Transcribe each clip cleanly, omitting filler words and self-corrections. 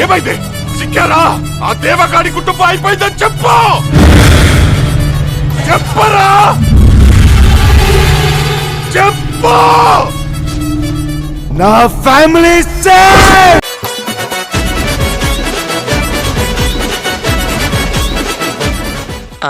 ఏమైంది? చిక్కారా? ఆ దేవగాడి కుటుంబం అయిపోయిందని చెప్పు. చెప్పరా? చెప్పు. నా ఫ్యామిలీ సేఫ్.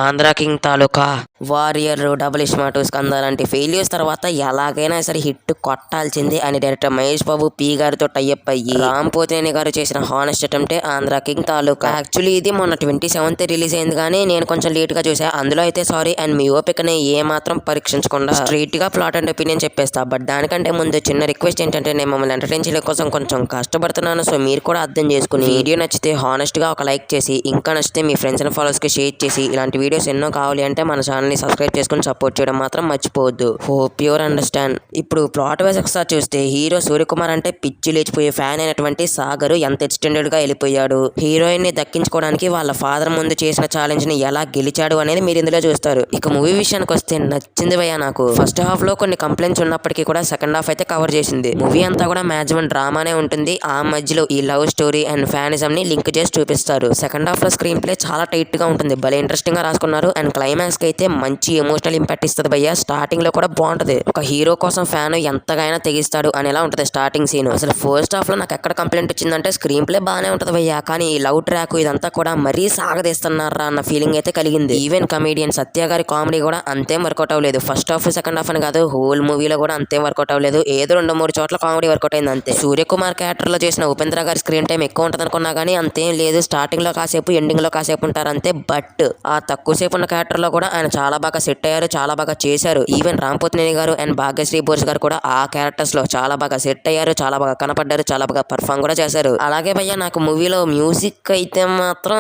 ఆంధ్ర కింగ్ తాలూకా, వారియర్, డబుల్ ఇస్మార్ట్, స్కంద లాంటి ఫెయిల్యూర్స్ తర్వాత ఎలాగైనా సరే హిట్ కొట్టాల్సిందే అని డైరెక్టర్ మహేష్ బాబు పి గారితో టైఅప్ అయ్యి రామ్ పోతినేని గారు చేసిన హానెస్ట్ అటెంప్టే ఆంధ్ర కింగ్ తాలూకా. యాక్చువల్లీ ఇది మొన్న 27th రిలీజ్ అయింది, కానీ నేను కొంచెం లేట్ గా చూసా. అందులో అయితే సారీ అండ్ మీ ఓపికని ఏ మాత్రం పరీక్షించకుండా స్ట్రైట్ గా ప్లాట్ అండ్ ఒపీనియన్ చెప్పేస్తా. బట్ దానికంటే ముందు చిన్న రిక్వెస్ట్ ఏంటంటే, నేను మమ్మల్ని ఎంటర్టైన్ చేయడం కోసం కొంచెం కష్టపడుతున్నాను. సో మీరు కూడా అర్థం చేసుకుని వీడియో నచ్చితే హానెస్ట్ గా ఒక లైక్ చేసి, ఇంకా నచ్చితే మీ ఫ్రెండ్స్ అండ్ ఫాలోవర్స్ కి షేర్ చేసి, ఇలాంటి వీడియోస్ ఎన్నో కావాలి అంటే మన ఛానల్ ని సబ్స్క్రైబ్ చేసుకుని సపోర్ట్ చేయడం మాత్రం మర్చిపోవద్దు. Hope your understand. ఇప్పుడు ప్లాట్ వైజ్ ఒకసారి చూస్తే, హీరో సూర్యకుమార్ అంటే పిచ్చి లేచిపోయే ఫ్యాన్ అయినటువంటి సాగర్ ఎంత ఎక్స్టెండెడ్ గా వెళ్ళిపోయాడు. హీరోయిన్ ని దక్కించుకోవడానికి వాళ్ళ ఫాదర్ ముందు చేసిన ఛాలెంజ్ ని ఎలా గెలిచాడు అనేది మీరు ఇందులో చూస్తారు. ఇక మూవీ విషయానికి వస్తే నచ్చింది భయ్యా నాకు. ఫస్ట్ హాఫ్ లో కొన్ని కంప్లైంట్స్ ఉన్నప్పటికీ కూడా సెకండ్ హాఫ్ అయితే కవర్ చేసింది. మూవీ అంతా కూడా మాక్సిమం డ్రామానే ఉంటుంది. ఆ మధ్యలో ఈ లవ్ స్టోరీ అండ్ ఫ్యానిజం ని లింక్ చేసి చూపిస్తారు. సెకండ్ హాఫ్ లో స్క్రీన్ ప్లే చాలా టైట్ గా ఉంటుంది. భలే ఇంట్రెస్టింగ్ గా రాసుకున్నారు. అండ్ క్లైమాక్స్ కి అయితే మంచి ఎమోషనల్ ఇంపాక్ట్ ఇస్తుంది భయ్య. స్టార్టింగ్ లో కూడా బాగుంటది. ఒక హీరో కోసం ఫ్యాన్ ఎంతగానో తెగిస్తాడు అని ఎలా ఉంటది స్టార్టింగ్ సీన్. అసలు ఫస్ట్ హాఫ్ లో నాకు ఎక్కడ కంప్లైంట్ వచ్చిందంటే, స్క్రీన్ ప్లే బాగానే ఉంటది భయ్య, కానీ ఈ లవ్ ట్రాక్ ఇదంతా కూడా మరీ సాగదీస్తున్నారా అన్న ఫీలింగ్ అయితే కలిగింది. ఈవెన్ కమీడియన్ సత్య గారి కామెడీ కూడా అంతేం వర్కౌట్ అవ్వలేదు. ఫస్ట్ హాఫ్ సెకండ్ హాఫ్ అని కాదు, హోల్ మూవీలో కూడా అంతేం వర్కౌట్ అవ్వలేదు. ఏదో 2-3 చోట్ల కామెడీ వర్కౌట్ అయింది అంతే. సూర్యకుమార్ క్యారెక్టర్ లో చేసిన ఉపేంద్ర గారి స్క్రీన్ టైం ఎక్కువ ఉంటది అనుకున్నా కానీ అంతేం లేదు. స్టార్టింగ్ లో కాసేపు, ఎండింగ్ లో కాసేపు ఉంటారు అంతే. బట్ ఆ తక్కువ సేపు ఉన్న క్యారెక్టర్ లో కూడా ఆయన చాలా బాగా సెట్ అయ్యారు, చాలా బాగా చేశారు. ఈవెన్ రామ్ పోతినేని గారు అండ్ భాగ్యశ్రీ బోర్స్ గారు కూడా ఆ క్యారెక్టర్స్ లో చాలా బాగా సెట్ అయ్యారు, చాలా బాగా కనపడ్డారు, చాలా బాగా పర్ఫామ్ కూడా చేశారు. అలాగే భయ్య నాకు మూవీలో మ్యూజిక్ అయితే మాత్రం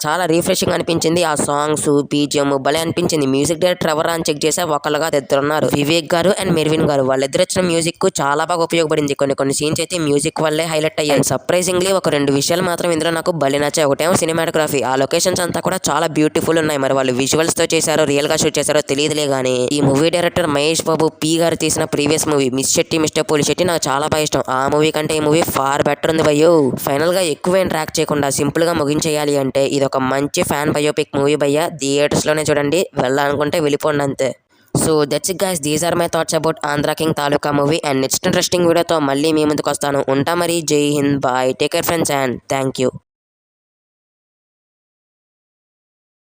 చాలా రిఫ్రెషింగ్ అనిపించింది. ఆ సాంగ్స్, బీజిఎం భలే అనిపించింది. మ్యూజిక్ డైరెక్టర్ ఎవరా అని చెక్ చేసే ఒకళ్ళగా ఇద్దరున్నారు, వివేక్ గారు అండ్ మెర్విన్ గారు. వాళ్ళిద్దరు ఇచ్చిన మ్యూజిక్ చాలా బాగా ఉపయోగపడింది. కొన్ని సీన్స్ అయితే మ్యూజిక్ వల్లే హైలైట్ అయ్యాయి. సర్ప్రైజింగ్లీ ఒక 2 విషయాలు మాత్రం ఇందులో నాకు భలే నచ్చాయి. ఒకటేమో సినిమాటోగ్రఫీ. ఆ లొకేషన్స్ అంతా కూడా చాలా బ్యూటిఫుల్ ఉన్నాయి. మరి వాళ్ళు విజువల్స్ తో చేశారో రియల్ గా షూట్ చేశారో తెలియదులే గానీ, ఈ movie director Mahesh Babu P garu తీసిన previous movie Miss Shetty Mister Polishetty నాకు చాలా బాగా ఇష్టం. ఆ మూవీ కంటే ఈ మూవీ ఫార్ బెటర్ ఉంది భయ్యో. ఫైనల్ గా ఎక్కువేం ట్రాక్ చేయకుండా సింపుల్ గా ముగించేయాలి అంటే, ఇది ఒక మంచి ఫ్యాన్ బయోపిక్ మూవీ భయ్య. థియేటర్స్ లోనే చూడండి, వెళ్ళాలనుకుంటే వెళ్ళిపోండి అంతే. So that's it guys, these are my thoughts about Andhra King Taluka movie. And next interesting వీడియోతో మళ్ళీ మీ ముందుకు వస్తాను. ఉంటా మరి. జై హింద్, bye, take care friends and thank you.